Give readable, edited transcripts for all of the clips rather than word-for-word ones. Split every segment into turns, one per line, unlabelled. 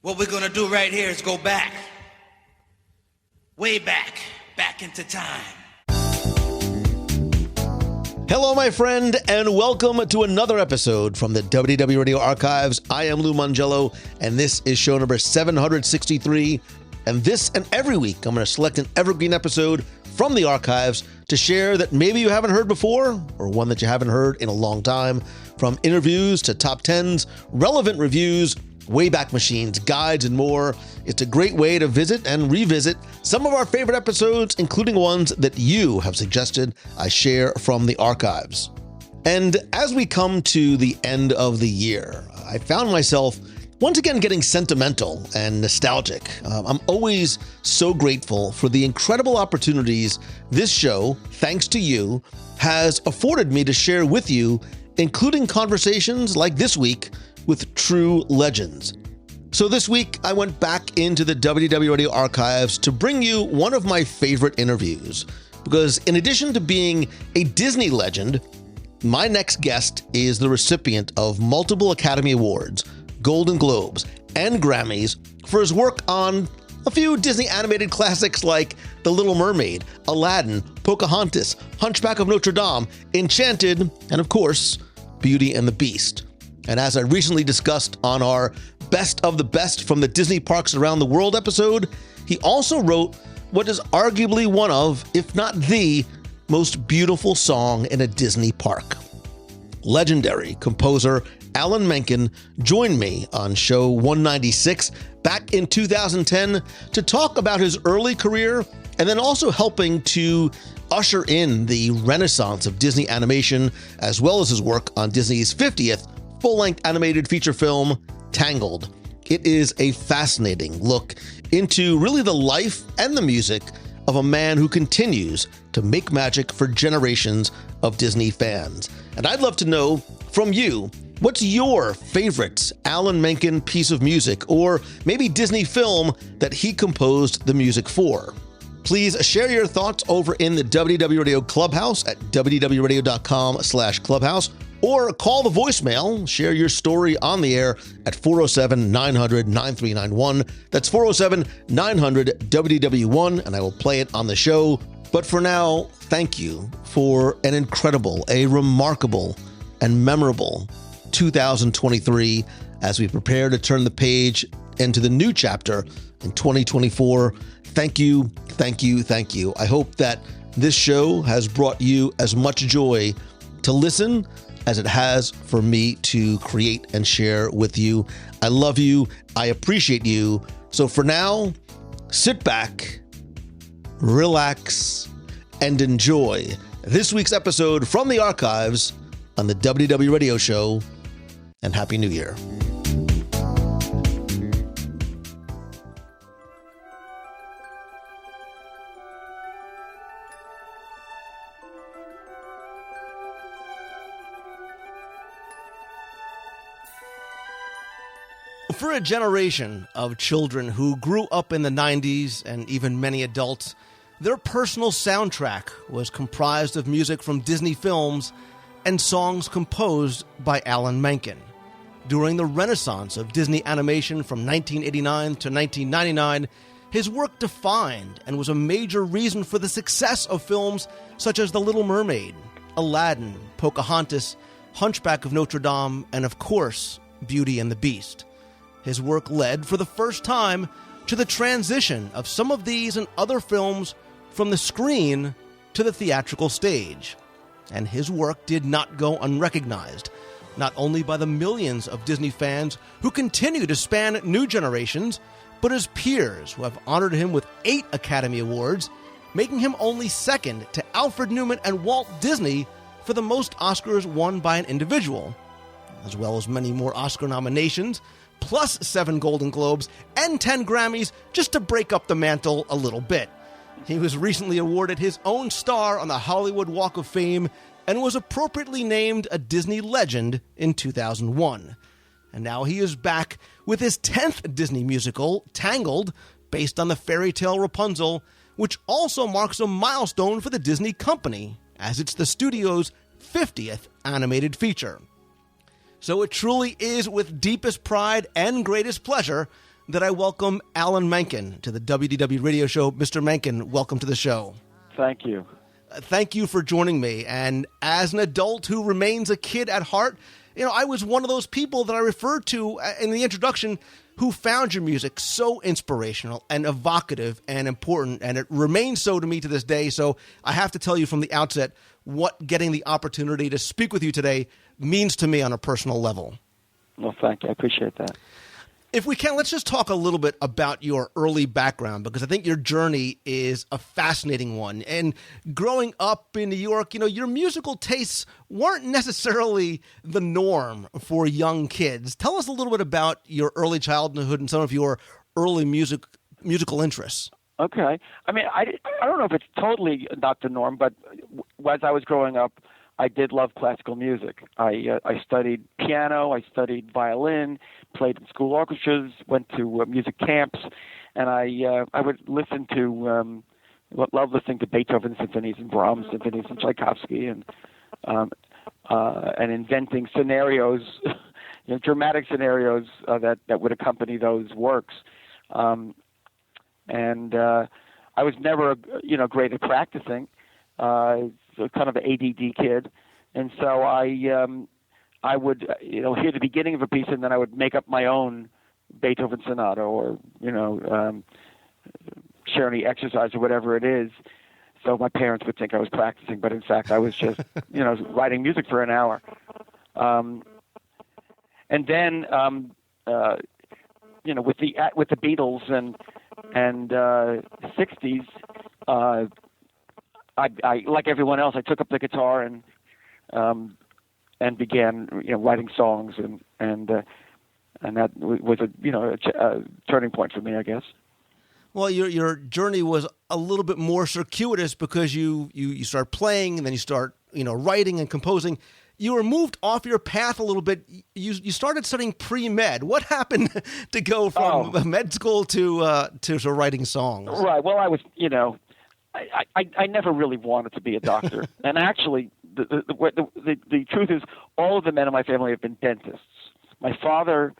What we're gonna do right here is go back, way back into time.
Hello, my friend, and welcome to another episode from the WDW Radio Archives. I am Lou Mangello, and this is show number 763. And this and every week, I'm going to select an evergreen episode from the archives to share that maybe you haven't heard before, or one that you haven't heard in a long time. From interviews to top 10s, relevant reviews, Wayback Machines, guides, and more. It's a great way to visit and revisit some of our favorite episodes, including ones that you have suggested I share from the archives. And as we come to the end of the year, I found myself once again getting sentimental and nostalgic. I'm always so grateful for the incredible opportunities this show, thanks to you, has afforded me to share with you, including conversations like this week with true legends. So this week, I went back into the WDW Radio Archives to bring you one of my favorite interviews, because in addition to being a Disney legend, my next guest is the recipient of multiple Academy Awards, Golden Globes, and Grammys for his work on a few Disney animated classics like The Little Mermaid, Aladdin, Pocahontas, Hunchback of Notre Dame, Enchanted, and of course, Beauty and the Beast. And as I recently discussed on our Best of the Best from the Disney Parks Around the World episode, he also wrote what is arguably one of, if not the, most beautiful song in a Disney park. Legendary composer Alan Menken joined me on show 196 back in 2010 to talk about his early career and then also helping to usher in the renaissance of Disney animation, as well as his work on Disney's 50th full-length animated feature film, Tangled. It is a fascinating look into really the life and the music of a man who continues to make magic for generations of Disney fans. And I'd love to know from you, what's your favorite Alan Menken piece of music, or maybe Disney film that he composed the music for? Please share your thoughts over in the WDW Radio Clubhouse at wdwradio.com/clubhouse, or call the voicemail, share your story on the air at 407-900-9391. That's 407-900-WDW1, and I will play it on the show. But for now, thank you for an incredible, a remarkable, and memorable 2023 as we prepare to turn the page into the new chapter in 2024. Thank you, thank you, thank you. I hope that this show has brought you as much joy to listen as it has for me to create and share with you. I love you. I appreciate you. So for now, sit back, relax, and enjoy this week's episode from the archives on the WDW Radio Show, and Happy New Year. For a generation of children who grew up in the 90s, and even many adults, their personal soundtrack was comprised of music from Disney films and songs composed by Alan Menken. During the renaissance of Disney animation from 1989 to 1999, his work defined and was a major reason for the success of films such as The Little Mermaid, Aladdin, Pocahontas, Hunchback of Notre Dame, and of course, Beauty and the Beast. His work led, for the first time, to the transition of some of these and other films from the screen to the theatrical stage. And his work did not go unrecognized, not only by the millions of Disney fans who continue to span new generations, but his peers who have honored him with 8 Academy Awards, making him only second to Alfred Newman and Walt Disney for the most Oscars won by an individual, as well as many more Oscar nominations, plus 7 Golden Globes and 10 Grammys, just to break up the mantle a little bit. He was recently awarded his own star on the Hollywood Walk of Fame and was appropriately named a Disney legend in 2001. And now he is back with his 10th Disney musical, Tangled, based on the fairy tale Rapunzel, which also marks a milestone for the Disney company, as it's the studio's 50th animated feature. So it truly is with deepest pride and greatest pleasure that I welcome Alan Menken to the WDW Radio Show. Mr. Menken, welcome to the show.
Thank you.
Thank you for joining me. And as an adult who remains a kid at heart, I was one of those people that I referred to in the introduction who found your music so inspirational and evocative and important, and it remains so to me to this day. So I have to tell you from the outset what getting the opportunity to speak with you today means to me on a personal level.
Well, thank you. I appreciate that.
If we can, let's just talk a little bit about your early background, because I think your journey is a fascinating one. And growing up in New York, your musical tastes weren't necessarily the norm for young kids. Tell us a little bit about your early childhood and some of your early musical interests.
Okay. I mean, I don't know if it's totally not the norm, but as I was growing up, I did love classical music. I studied piano, I studied violin, played in school orchestras, went to music camps, and I would listen to love listening to Beethoven symphonies and Brahms symphonies and Tchaikovsky and inventing scenarios, dramatic scenarios that would accompany those works. And I was never great at practicing. Kind of an ADD kid, and so I would hear the beginning of a piece, and then I would make up my own Beethoven sonata or Czerny exercise or whatever it is. So my parents would think I was practicing, but in fact I was just writing music for an hour. And then with the Beatles and 60s. I like everyone else, I took up the guitar and began writing songs and that was a turning point for me, I guess.
Well, your journey was a little bit more circuitous because you start playing and then you start writing and composing. You were moved off your path a little bit. You started studying pre-med. What happened to go from med school to writing songs?
Right. Well, I was I never really wanted to be a doctor, and actually, the truth is, all of the men in my family have been dentists. My father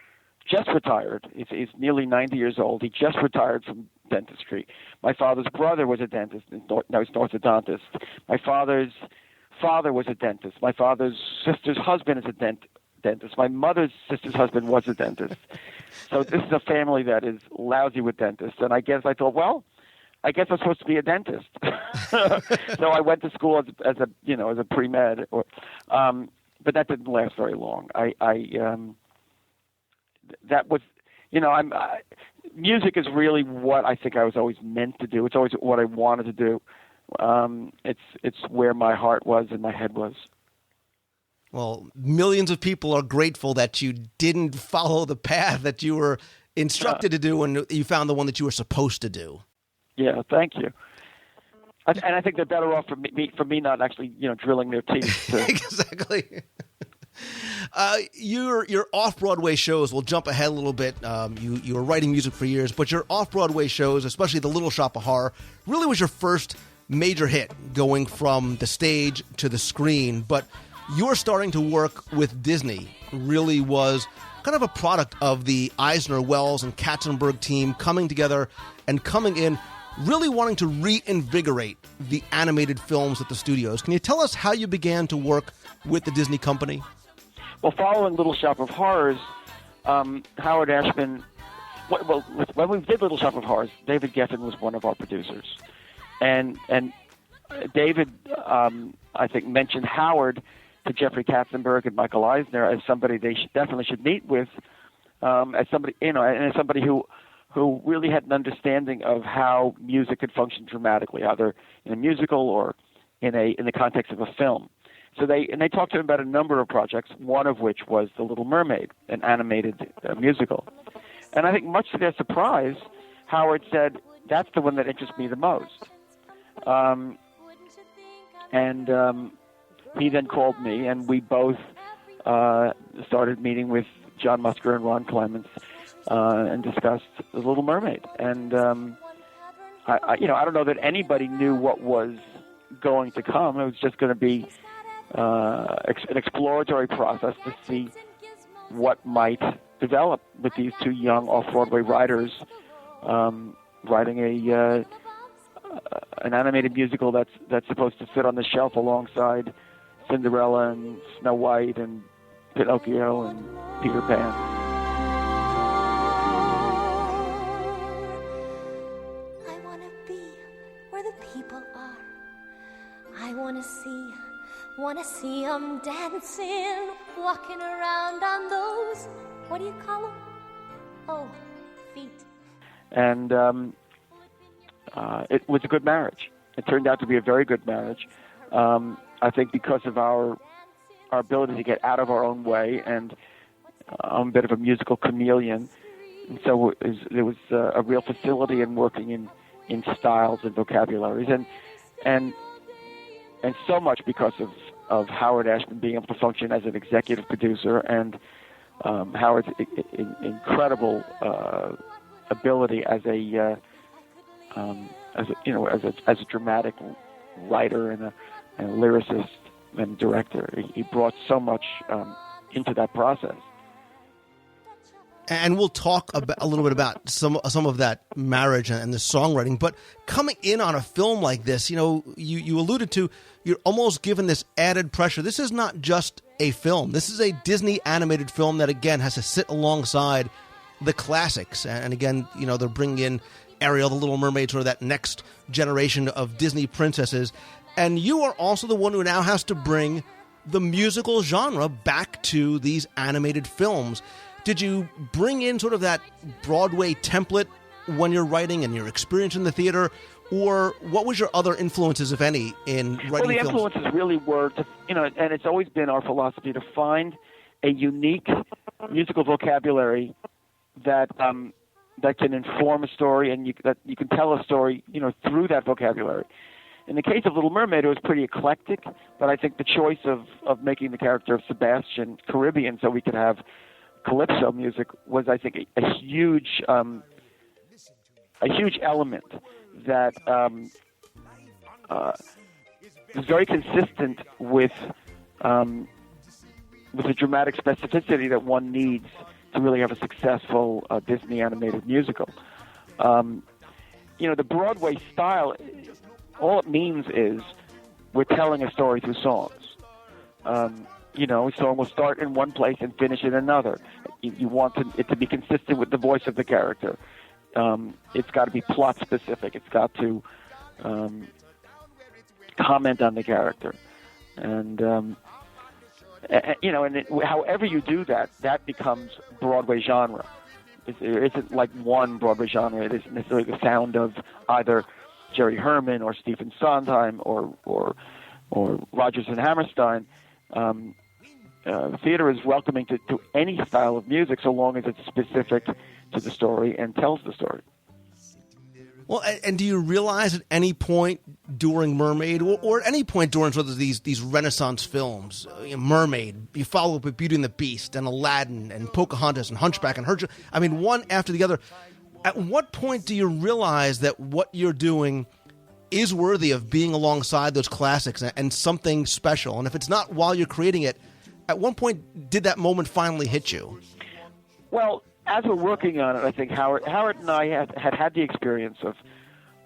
just retired. He's nearly 90 years old. He just retired from dentistry. My father's brother was a dentist. Now he's an orthodontist. My father's father was a dentist. My father's sister's husband is a dentist. My mother's sister's husband was a dentist. So this is a family that is lousy with dentists, and I thought, well, I guess I'm supposed to be a dentist. So I went to school as a pre-med, but that didn't last very long. That was, music is really what I think I was always meant to do. It's always what I wanted to do. It's where my heart was and my head was.
Well, millions of people are grateful that you didn't follow the path that you were instructed to do, and you found the one that you were supposed to do.
Yeah, thank you. And I think they're better off for me not actually, drilling their teeth.
Exactly. Your off-Broadway shows, we'll jump ahead a little bit. You were writing music for years, but your off-Broadway shows, especially The Little Shop of Horror, really was your first major hit, going from the stage to the screen. But your starting to work with Disney really was kind of a product of the Eisner, Wells, and Katzenberg team coming together and coming in, really wanting to reinvigorate the animated films at the studios. Can you tell us how you began to work with the Disney company?
Well, following Little Shop of Horrors, Howard Ashman, when we did Little Shop of Horrors, David Geffen was one of our producers. And David, I think, mentioned Howard to Jeffrey Katzenberg and Michael Eisner as somebody they definitely should meet with, as somebody, and as somebody who really had an understanding of how music could function dramatically, either in a musical or in the context of a film. So they talked to him about a number of projects, one of which was The Little Mermaid, an animated musical. And I think much to their surprise, Howard said, that's the one that interests me the most. He then called me, and we both started meeting with John Musker and Ron Clements and discussed The Little Mermaid. And I don't know that anybody knew what was going to come. It was just going to be an exploratory process to see what might develop with these two young off-Broadway writers writing an animated musical that's supposed to sit on the shelf alongside Cinderella and Snow White and Pinocchio and Peter Pan.
I want to be where the people are. I want to see them dancing, walking around on those, what do you call them? Oh, feet.
And it was a good marriage. It turned out to be a very good marriage. I think because of our ability to get out of our own way, and I'm a bit of a musical chameleon, and so there was a real facility in working in styles and vocabularies, and so much because of Howard Ashman being able to function as an executive producer, and Howard's incredible ability as a dramatic writer and a lyricist and director. He brought so much into that process.
And we'll talk a little bit about some of that marriage and the songwriting. But coming in on a film like this, you alluded to, you're almost given this added pressure. This is not just a film. This is a Disney animated film that, again, has to sit alongside the classics. And again, they're bringing in Ariel, the Little Mermaid, sort of that next generation of Disney princesses. And you are also the one who now has to bring the musical genre back to these animated films. Did you bring in sort of that Broadway template when you're writing and your experience in the theater, or what was your other influences, if any, in writing films?
Well, the influences really were, and it's always been our philosophy to find a unique musical vocabulary that can inform a story, and that you can tell a story, through that vocabulary. In the case of Little Mermaid, it was pretty eclectic, but I think the choice of making the character of Sebastian Caribbean so we could have calypso music was, I think, a huge element that was very consistent with the dramatic specificity that one needs to really have a successful Disney animated musical. The Broadway style, all it means is we're telling a story through songs. A song will start in one place and finish in another. You want it to be consistent with the voice of the character. It's got to be plot specific. It's got to comment on the character, and however you do that, that becomes Broadway genre. There isn't like one Broadway genre. It isn't necessarily the sound of either Jerry Herman or Stephen Sondheim or Rodgers and Hammerstein. Theater is welcoming to any style of music so long as it's specific to the story and tells the story.
Well, and do you realize at any point during Mermaid, or at any point during sort of these Renaissance films, Mermaid, you follow up with Beauty and the Beast and Aladdin and Pocahontas and Hunchback and Hercules, one after the other, at what point do you realize that what you're doing is worthy of being alongside those classics and something special? And if it's not while you're creating it, at one point did that moment finally hit you?
Well, as we're working on it, I think Howard and I had the experience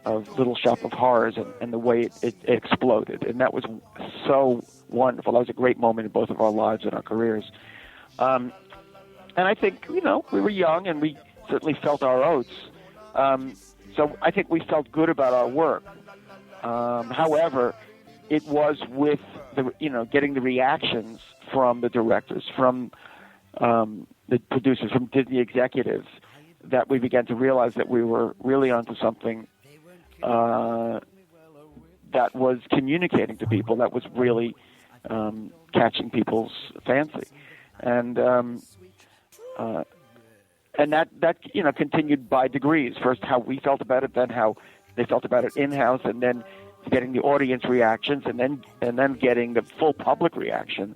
of Little Shop of Horrors and the way it exploded, and that was so wonderful. That was a great moment in both of our lives and our careers. And I think, we were young and we certainly felt our oats. So I think we felt good about our work. However, it was with getting the reactions from the directors, from the producers, from Disney executives, that we began to realize that we were really onto something that was communicating to people, that was really catching people's fancy, and that continued by degrees. First, how we felt about it, then how they felt about it in-house, and then getting the audience reactions, and then getting the full public reaction.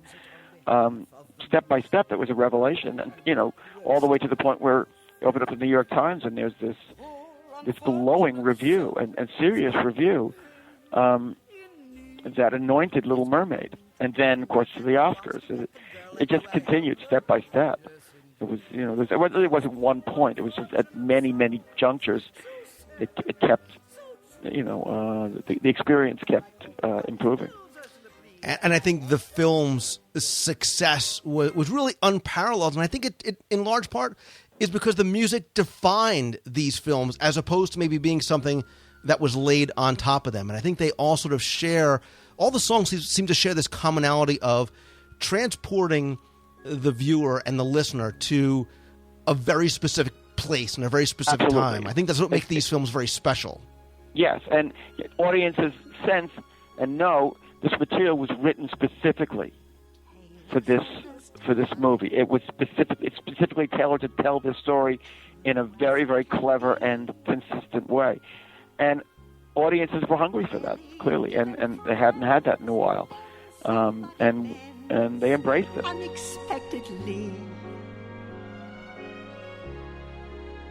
Step by step, it was a revelation, and all the way to the point where you open up the New York Times and there's this glowing review and serious review that anointed Little Mermaid, and then of course to the Oscars. It just continued step by step, It was, it really wasn't one point. It was just at many, many junctures. It kept, the experience kept improving.
And I think the film's success was really unparalleled. And I think it in large part is because the music defined these films as opposed to maybe being something that was laid on top of them. And I think they all sort of share, all the songs seem to share this commonality of transporting the viewer and the listener to a very specific place and a very specific time. I think that's what makes these films very special.
Yes, and audiences sense and know this material was written specifically for this movie. It's specifically tailored to tell this story in a very, very clever and consistent way. And audiences were hungry for that, clearly, and they hadn't had that in a while. And they embraced it.
Unexpectedly,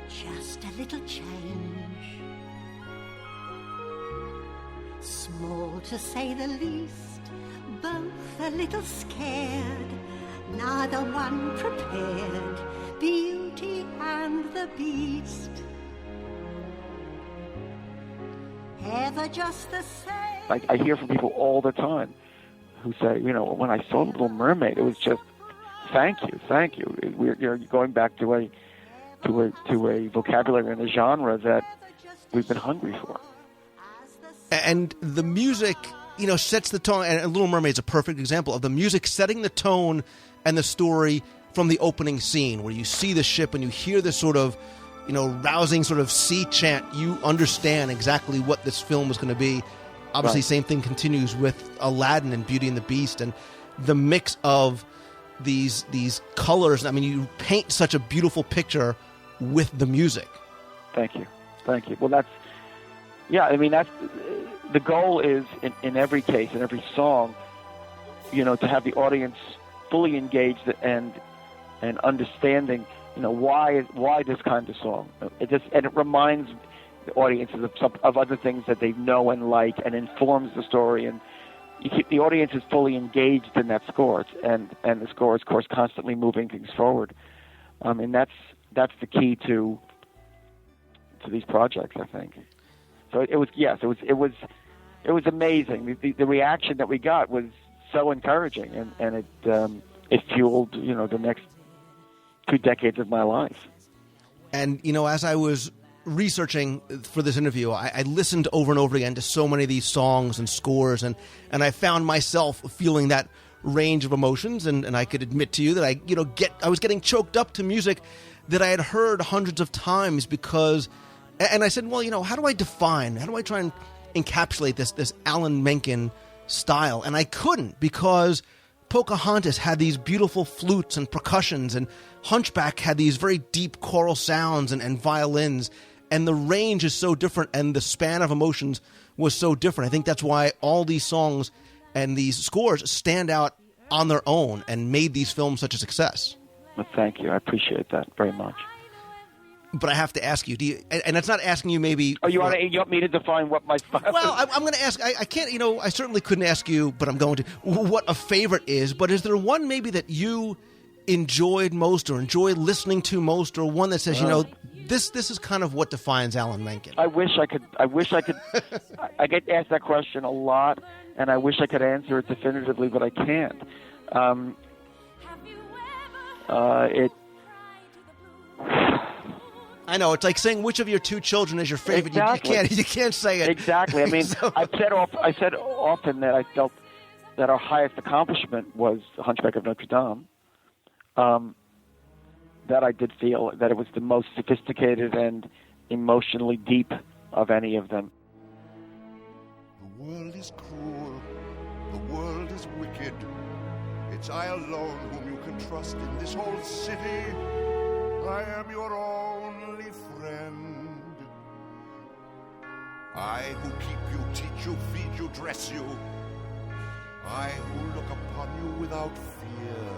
just a little change. Small to say the least, both a little scared, neither one prepared, Beauty and the Beast. Ever just the same.
I hear from people all the time who say, when I saw Little Mermaid, it was just, thank you. You're going back to a vocabulary and a genre that we've been hungry for.
And the music, sets the tone. And Little Mermaid's a perfect example of the music setting the tone and the story from the opening scene, where you see the ship and you hear this sort of, rousing sort of sea chant. You understand exactly what this film is going to be. Obviously, Same thing continues with Aladdin and Beauty and the Beast, and the mix of these colors. I mean, you paint such a beautiful picture with the music.
Thank you. Well, that's the goal is in every case, in every song, to have the audience fully engaged and understanding, why this kind of song. It reminds the audiences of other things that they know and like, and informs the story, and you keep the audience is fully engaged in that score, and the score is, of course, constantly moving things forward, and that's the key to these projects, I think. So it was amazing. The reaction that we got was so encouraging, and it fueled the next 2 decades of my life.
And as I was researching for this interview, I listened over and over again to so many of these songs and scores, and I found myself feeling that range of emotions, and I could admit to you that I was getting choked up to music that I had heard hundreds of times, because, and I said, well, how do I try and encapsulate this Alan Menken style? And I couldn't, because Pocahontas had these beautiful flutes and percussions, and Hunchback had these very deep choral sounds and violins, and the range is so different, and the span of emotions was so different. I think that's why all these songs and these scores stand out on their own and made these films such a success.
Well, thank you. I appreciate that very much.
But I have to ask you, and it's not asking you maybe...
Oh, you want me to define what my style is?
Well, I'm going to ask, I can't, I certainly couldn't ask you, but I'm going to, what a favorite is, but is there one maybe that you enjoyed most or enjoy listening to most, or one that says, this is kind of what defines Alan Menken?
I wish I could. I get asked that question a lot, and I wish I could answer it definitively, but I can't.
I know, it's like saying which of your 2 children is your favorite.
Exactly.
You can't say it.
Exactly. I mean, I said often that I felt that our highest accomplishment was Hunchback of Notre Dame. That I did feel that it was the most sophisticated and emotionally deep of any of them.
The world is cruel. The world is wicked. It's I alone whom you can trust in this whole city. I am your only friend. I who keep you, teach you, feed you, dress you. I who look upon you without fear.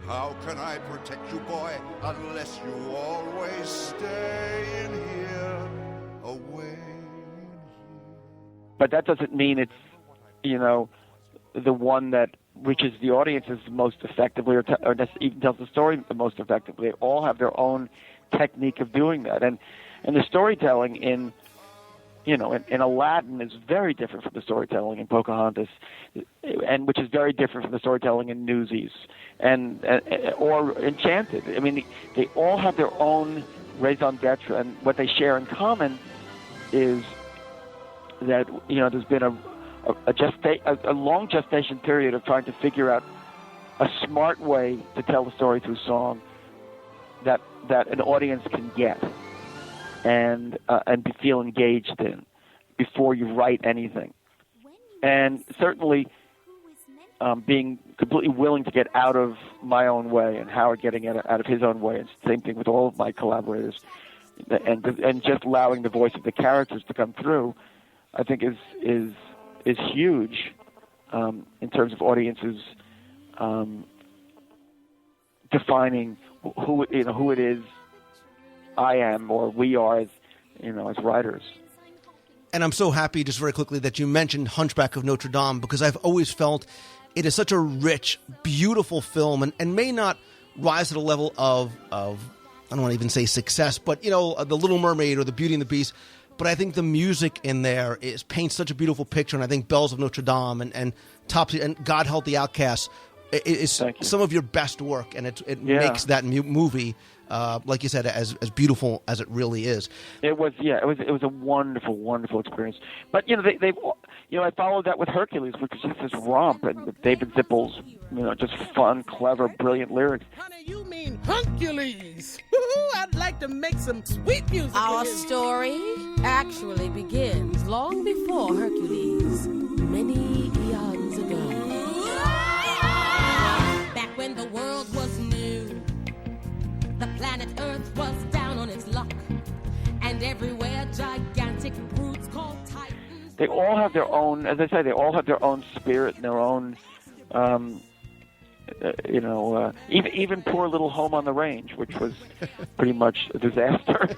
How can I protect you, boy, unless you always stay in here, away in here?
But that doesn't mean it's, the one that reaches the audiences the most effectively, or even tells the story the most effectively. They all have their own technique of doing that, and the storytelling in Aladdin is very different from the storytelling in Pocahontas, and which is very different from the storytelling in Newsies or Enchanted. I mean, they all have their own raison d'etre, and what they share in common is that there's been a long gestation period of trying to figure out a smart way to tell the story through song that an audience can get and feel engaged in before you write anything. And certainly being completely willing to get out of my own way, and Howard getting out of his own way, and same thing with all of my collaborators, and just allowing the voice of the characters to come through, I think is huge in terms of audiences defining who it is I am or we are as writers.
And I'm so happy, just very quickly, that you mentioned Hunchback of Notre Dame, because I've always felt it is such a rich, beautiful film, and may not rise to the level of I don't want to even say success, but the Little Mermaid or the Beauty and the Beast. But I think the music in there paints such a beautiful picture, and I think Bells of Notre Dame and Topsy and God Help the Outcasts is some of your best work, and it makes that movie, like you said, as beautiful as it really is. It was
a wonderful, wonderful experience. But they've I followed that with Hercules, which is just this romp, and with David Zippel's just fun, clever, brilliant lyrics.
Honey, you mean Hercules? Woo-hoo, I'd like to make some sweet music.
Our story actually begins long before Hercules, many eons ago. Back when the world was new, the planet Earth was down on its luck, and everywhere gigantic brutes called Titans.
They all have their own, as I say, they all have their own spirit and their own, even Poor Little Home on the Range, which was pretty much a disaster,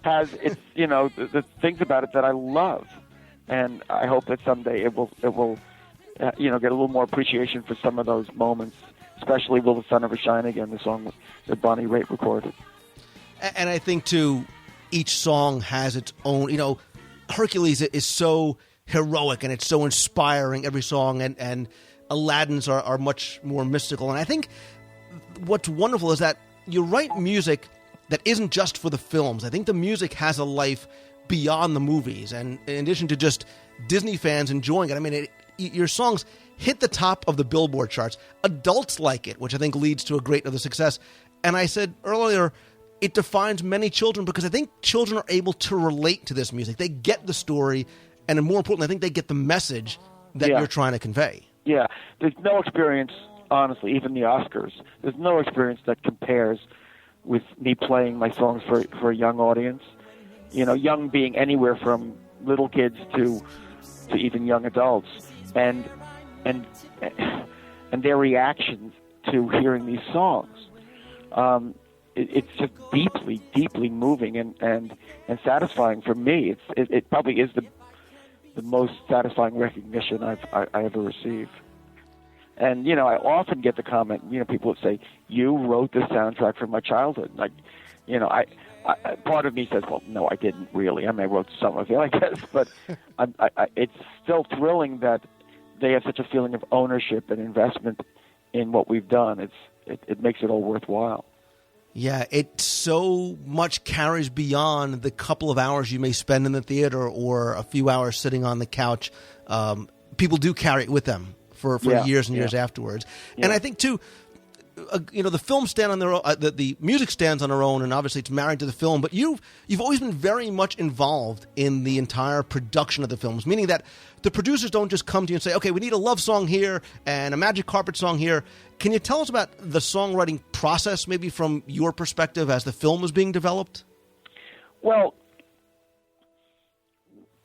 has its, the things about it that I love, and I hope that someday it will, get a little more appreciation for some of those moments, especially Will the Sun Ever Shine Again, the song that Bonnie Raitt recorded.
And I think too, each song has its own, Hercules is so heroic and it's so inspiring, every song, and Aladdin's are much more mystical. And I think what's wonderful is that you write music that isn't just for the films. I think the music has a life beyond the movies, and in addition to just Disney fans enjoying it. I mean, your songs hit the top of the Billboard charts. Adults like it, which I think leads to a great other success. And I said earlier, it defines many children, because I think children are able to relate to this music. They get the story, and more importantly, I think they get the message that you're trying to convey.
Yeah, there's no experience, honestly, even the Oscars, there's no experience that compares with me playing my songs for a young audience. Young being anywhere from little kids to even young adults, and their reactions to hearing these songs. It's just deeply, deeply moving and satisfying for me. It probably is the most satisfying recognition I ever received. And I often get the comment, people would say, "You wrote the soundtrack for my childhood." Like, I part of me says, "Well, no, I didn't really. I mean, I wrote some of it, I guess." But it's still thrilling that they have such a feeling of ownership and investment in what we've done. It makes it all worthwhile.
Yeah, it so much carries beyond the couple of hours you may spend in the theater or a few hours sitting on the couch. People do carry it with them for years and years afterwards. Yeah. And I think, too, the film stand on their own, the music stands on their own, and obviously it's married to the film, but you've always been very much involved in the entire production of the films, meaning that the producers don't just come to you and say, "Okay, we need a love song here and a magic carpet song here." Can you tell us about the songwriting process, maybe from your perspective as the film is being developed?
Well,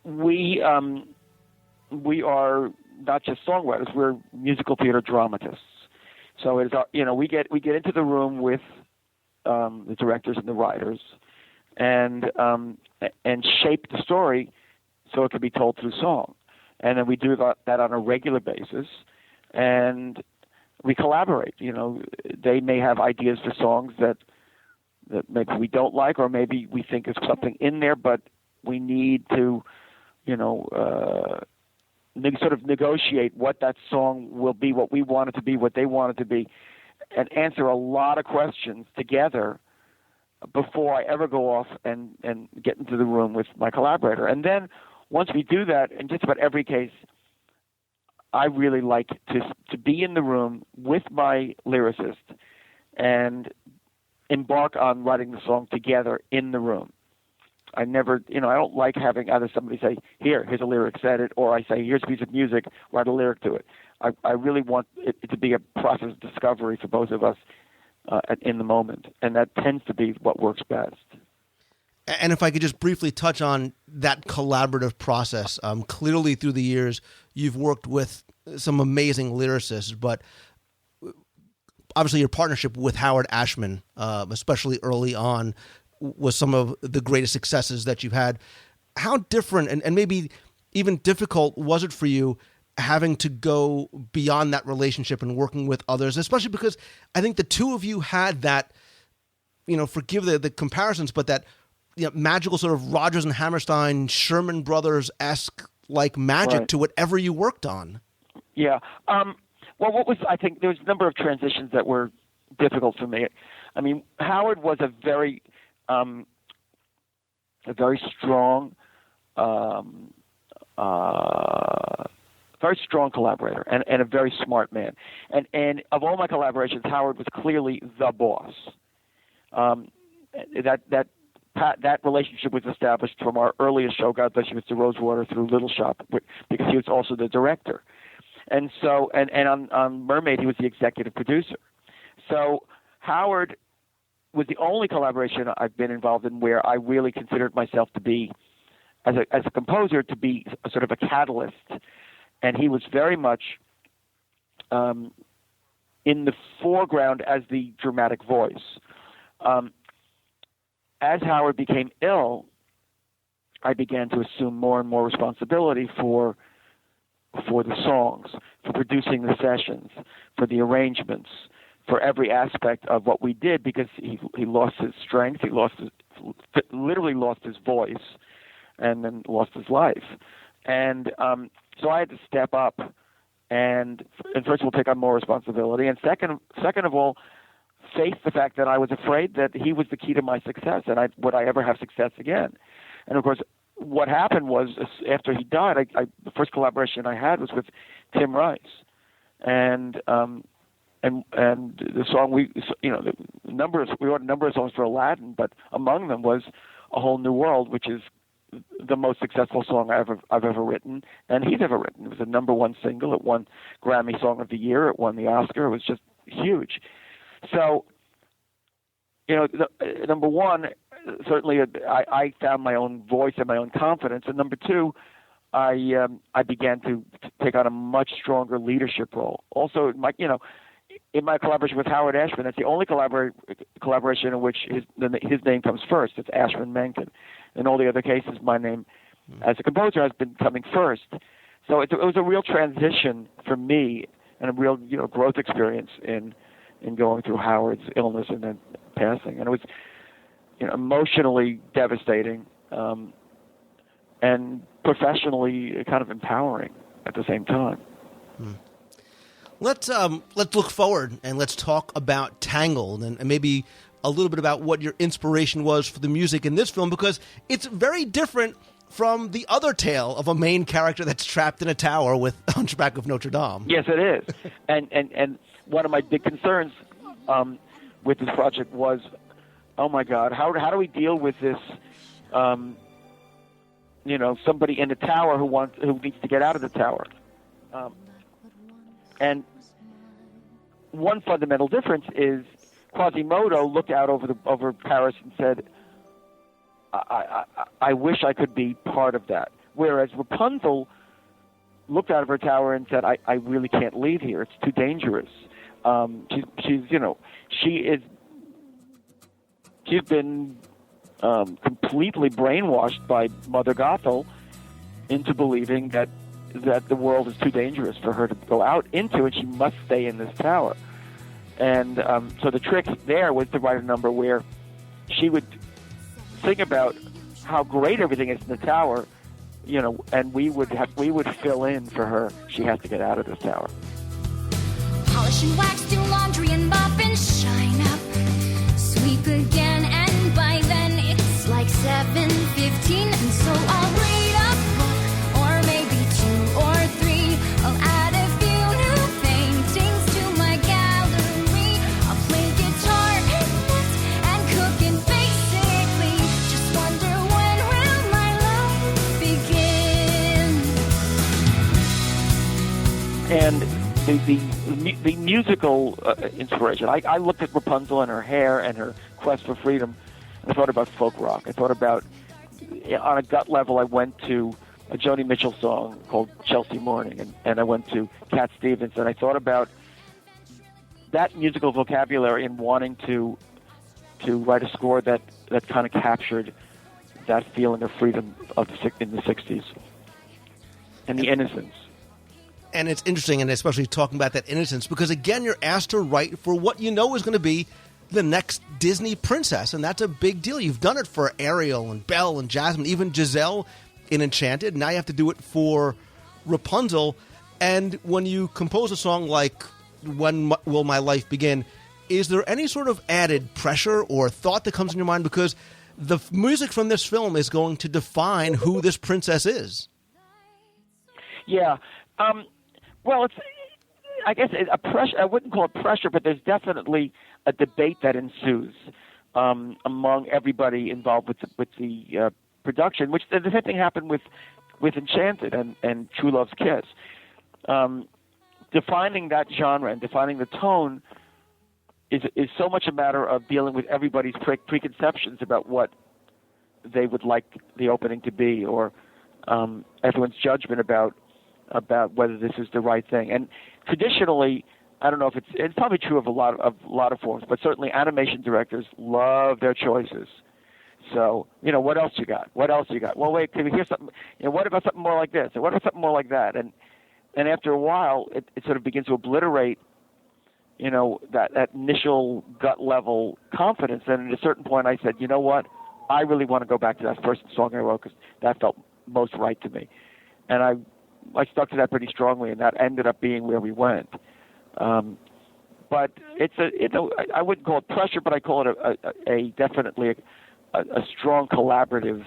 we are not just songwriters; we're musical theater dramatists. So it's we get into the room with the directors and the writers, and shape the story so it can be told through song, and then we do that on a regular basis. and we collaborate. You know, they may have ideas for songs that maybe we don't like, or maybe we think there's something in there, but we need to, you know, sort of negotiate what that song will be, what we want it to be, what they want it to be, and answer a lot of questions together before I ever go off and get into the room with my collaborator. And then once we do that, in just about every case, I really like to be in the room with my lyricist and embark on writing the song together in the room. I never, you know, I don't like having either somebody say, here's a lyric, said it, or I say, here's a piece of music, write a lyric to it. I really want it to be a process of discovery for both of us in the moment, and that tends to be what works best.
And if I could just briefly touch on that collaborative process, clearly through the years, you've worked with some amazing lyricists, but obviously your partnership with Howard Ashman, especially early on, was some of the greatest successes that you've had. How different and maybe even difficult was it for you having to go beyond that relationship and working with others, especially because I think the two of you had that, you know, forgive the comparisons, but that, you know, magical sort of Rodgers and Hammerstein, Sherman Brothers-esque like magic
Right.
to whatever you worked on.
Yeah. Well, I think there was a number of transitions that were difficult for me. I mean, Howard was a very strong, collaborator and a very smart man. And of all my collaborations, Howard was clearly the boss. That relationship was established from our earliest show, God Bless You, Mr. Rosewater, through Little Shop, because he was also the director. And so, and on Mermaid, he was the executive producer. So Howard was the only collaboration I've been involved in where I really considered myself to be, as a composer, to be a sort of a catalyst. And he was very much in the foreground as the dramatic voice. As Howard became ill, I began to assume more and more responsibility for the songs, for producing the sessions, for the arrangements, for every aspect of what we did, because he lost his strength, literally lost his voice, and then lost his life. And so I had to step up and first of all take on more responsibility, and second of all, face the fact that I was afraid that he was the key to my success, and would I ever have success again? And of course, what happened was after he died, the first collaboration I had was with Tim Rice, and the song we wrote a number of songs for Aladdin, but among them was A Whole New World, which is the most successful song I've ever written, and he's ever written. It was a #1 single. It won Grammy Song of the Year. It won the Oscar. It was just huge. So, you know, number one, certainly I found my own voice and my own confidence, and number two, I began to take on a much stronger leadership role. Also, in my collaboration with Howard Ashman, that's the only collaboration in which his name comes first. It's Ashman Menken. In all the other cases, my name as a composer has been coming first. So it was a real transition for me and a real growth experience in going through Howard's illness and then passing. And it was emotionally devastating and professionally kind of empowering at the same time.
Let's look forward and let's talk about Tangled and maybe a little bit about what your inspiration was for the music in this film, because it's very different from the other tale of a main character that's trapped in a tower with Hunchback of Notre Dame.
Yes, it is. And one of my big concerns with this project was, oh my God, how do we deal with this? Somebody in the tower who needs to get out of the tower. And one fundamental difference is Quasimodo looked out over Paris and said, I wish I could be part of that. Whereas Rapunzel looked out of her tower and said, I really can't leave here. It's too dangerous. She's been completely brainwashed by Mother Gothel into believing that that the world is too dangerous for her to go out into, and she must stay in this tower. And so the trick there was to write a number where she would sing about how great everything is in the tower, you know, and we would fill in for her. She has to get out of this tower.
Polish and wax, do laundry and mop and shine up, sweep again, and by then it's like 7:15, and so I'll read a book, or maybe 2 or 3. I'll add a few new paintings to my gallery. I'll play guitar and knit and cook, and basically just wonder when will my life begin.
And the musical inspiration. I looked at Rapunzel and her hair and her quest for freedom, and I thought about folk rock. I thought about, on a gut level, I went to a Joni Mitchell song called Chelsea Morning, and I went to Cat Stevens, and I thought about that musical vocabulary and wanting to write a score that kind of captured that feeling of freedom in the 60s and the innocence.
And it's interesting, and especially talking about that innocence, because again, you're asked to write for what you know is going to be the next Disney princess, and that's a big deal. You've done it for Ariel and Belle and Jasmine, even Giselle in Enchanted. Now you have to do it for Rapunzel. And when you compose a song like When Will My Life Begin, is there any sort of added pressure or thought that comes in your mind? Because the music from this film is going to define who this princess is.
Yeah. Well, I guess a pressure. I wouldn't call it pressure, but there's definitely a debate that ensues among everybody involved with the production. Which the same thing happened with Enchanted and True Love's Kiss. Defining that genre and defining the tone is so much a matter of dealing with everybody's preconceptions about what they would like the opening to be, or everyone's judgment about whether this is the right thing. And traditionally, I don't know if it's probably true of a lot of forms, but certainly animation directors love their choices. So, you know, what else you got? What else you got? Well, wait, can we hear something? You know, what about something more like this? And what about something more like that? And after a while, it sort of begins to obliterate, you know, that initial gut level confidence. And at a certain point, I said, you know what? I really want to go back to that first song I wrote because that felt most right to me. And I stuck to that pretty strongly, and that ended up being where we went. But I wouldn't call it pressure, but I call it definitely a strong collaborative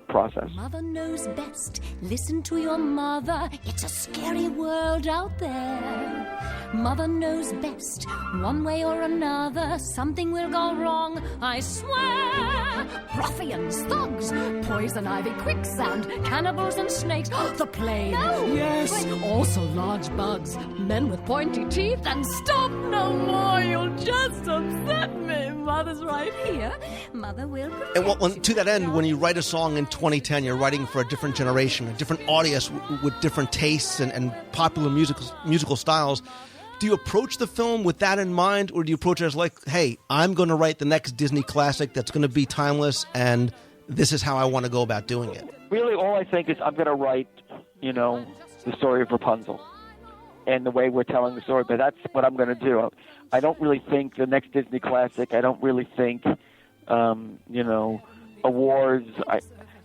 process.
Mother knows best. Listen to your mother. It's a scary world out there. Mother knows best. One way or another, something will go wrong, I swear. Ruffians, thugs, poison ivy, quicksand, cannibals and snakes. The plague. No, yes, also large bugs. Men with pointy teeth, and stop no more. You'll just upset me. Mother's right here. Mother will protect
And well, to that end, when you write a song in 2010, you're writing for a different generation, a different audience with different tastes and popular musical styles. Do you approach the film with that in mind, or do you approach it as like, hey, I'm going to write the next Disney classic that's going to be timeless, and this is how I want to go about doing it?
Really, all I think is I'm going to write, you know, the story of Rapunzel and the way we're telling the story, but that's what I'm going to do. I don't really think the next Disney classic. I don't really think, you know, awards.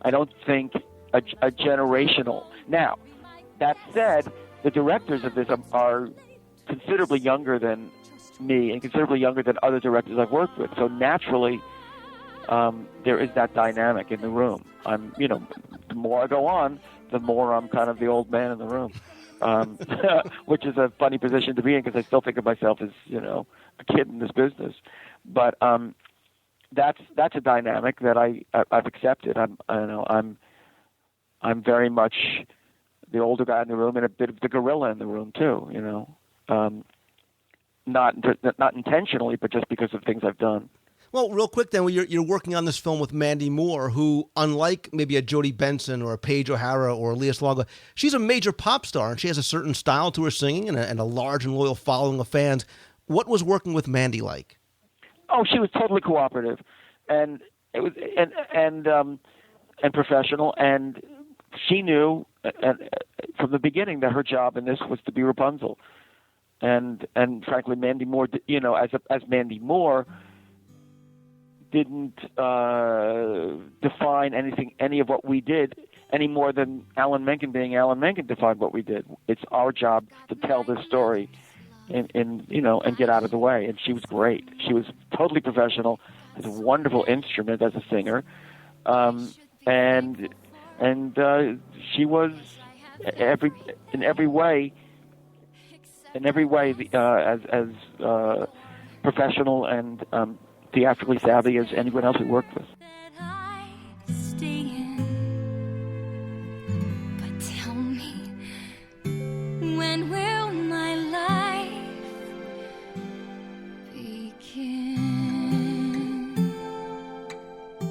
I don't think a generational. Now, that said, the directors of this are considerably younger than me and considerably younger than other directors I've worked with. So naturally, there is that dynamic in the room. You know, the more I go on, the more I'm kind of the old man in the room, which is a funny position to be in because I still think of myself as, you know, a kid in this business. But that's a dynamic that I've accepted. I'm very much the older guy in the room and a bit of the gorilla in the room too. You know. Not intentionally, but just because of things I've done.
Well, real quick then, you're working on this film with Mandy Moore, who, unlike maybe a Jodie Benson or a Paige O'Hara or a Lea Salonga, she's a major pop star, and she has a certain style to her singing and a large and loyal following of fans. What was working with Mandy like?
Oh, she was totally cooperative, and it was and professional, and she knew from the beginning that her job in this was to be Rapunzel, and frankly, Mandy Moore, as Mandy Moore, didn't define any of what we did any more than Alan Menken being Alan Menken defined what we did. It's our job to tell this story, and get out of the way. And she was great. She was totally professional. Has a wonderful instrument as a singer, and she was in every way as professional and theatrically savvy as anyone else we worked with.
But tell me, when will my life begin?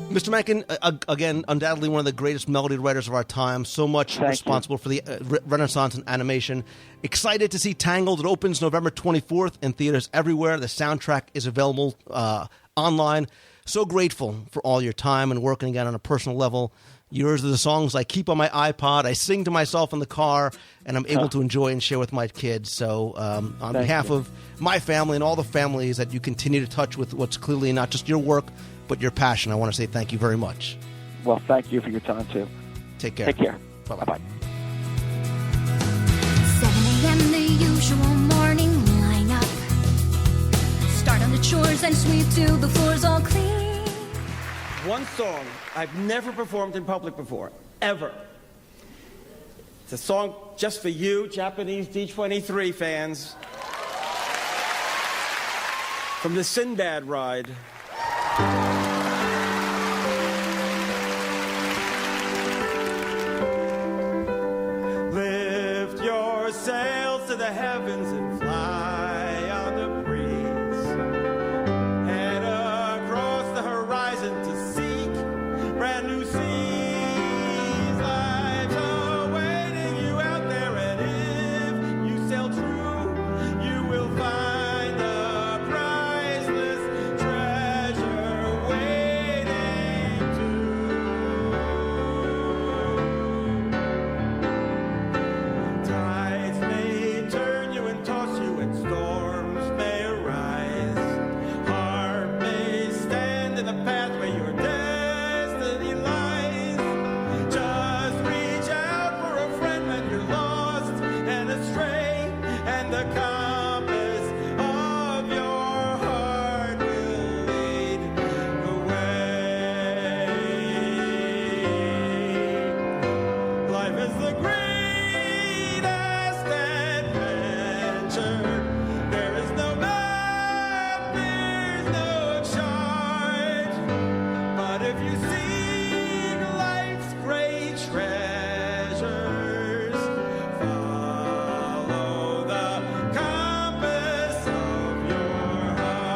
Mr. Menken, again, undoubtedly one of the greatest melody writers of our time. So much responsible for the renaissance in animation. Excited to see Tangled. It opens November 24th in theaters everywhere. The soundtrack is available online. So grateful for all your time and working again on a personal level. Yours are the songs I keep on my iPod. I sing to myself in the car, and I'm able to enjoy and share with my kids. So on behalf of my family and all the families that you continue to touch with what's clearly not just your work, but your passion, I want to say thank you very much.
Well, thank you for your time, too.
Take care.
Take care.
Bye-bye.
7 a.m. the usual morning lineup. Start on the chores and sweep till the floor's all clean.
One song I've never performed in public before, ever. It's a song just for you, Japanese D23 fans. From the Sinbad ride. Lift your sails to the heavens and fly on the breeze. Head across the horizon to seek brand new seas. Life's awaiting you out there, and if you sail true, you will find the priceless treasure waiting Tides may turn you and toss you, and storms may arise. Heart may stand in the path where your destiny lies. Just reach out for a friend when you're lost and astray, and the compass of your heart will lead the way. Life is the greatest adventure. There is no map, there's no chart. But if you seek life's great treasures, follow the compass of your heart.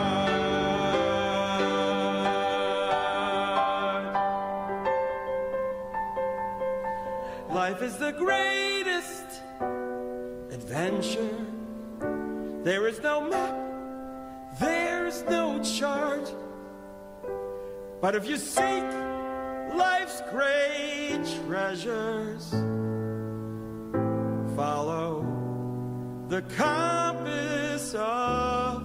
Life is the greatest adventure. There is no map, there's no chart. But if you seek life's great treasures, follow the compass of